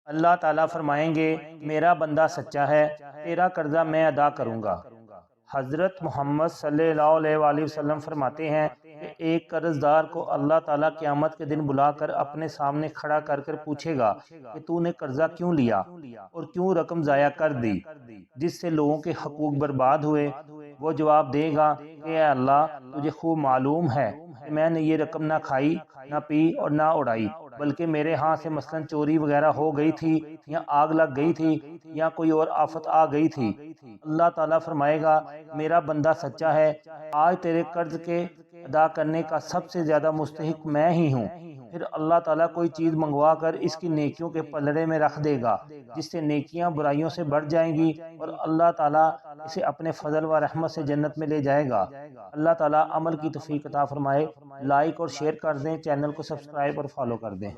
اللہ تعالیٰ فرمائیں گے میرا بندہ سچا ہے، تیرا قرضہ میں ادا کروں گا۔ حضرت محمد صلی اللہ علیہ وآلہ وسلم فرماتے ہیں کہ ایک قرض دار کو اللہ تعالیٰ قیامت کے دن بلا کر اپنے سامنے کھڑا کر کر پوچھے گا کہ تو نے قرضہ کیوں لیا اور کیوں رقم ضائع کر دی جس سے لوگوں کے حقوق برباد ہوئے۔ وہ جواب دے گا کہ اے اللہ، تجھے خوب معلوم ہے کہ میں نے یہ رقم نہ کھائی، نہ پی اور نہ اڑائی، بلکہ میرے ہاں سے مثلا چوری وغیرہ ہو گئی تھی، یا آگ لگ گئی تھی، یا کوئی اور آفت آ گئی تھی۔ اللہ تعالیٰ فرمائے گا میرا بندہ سچا ہے، آج تیرے قرض کے ادا کرنے کا سب سے زیادہ مستحق میں ہی ہوں۔ پھر اللہ تعالیٰ کوئی چیز منگوا کر اس کی نیکیوں کے پلڑے میں رکھ دے گا، جس سے نیکیاں برائیوں سے بڑھ جائیں گی، اور اللہ تعالیٰ اسے اپنے فضل و رحمت سے جنت میں لے جائے گا۔ اللہ تعالیٰ عمل کی توفیق عطا فرمائے۔ لائک اور شیئر کر دیں، چینل کو سبسکرائب اور فالو کر دیں۔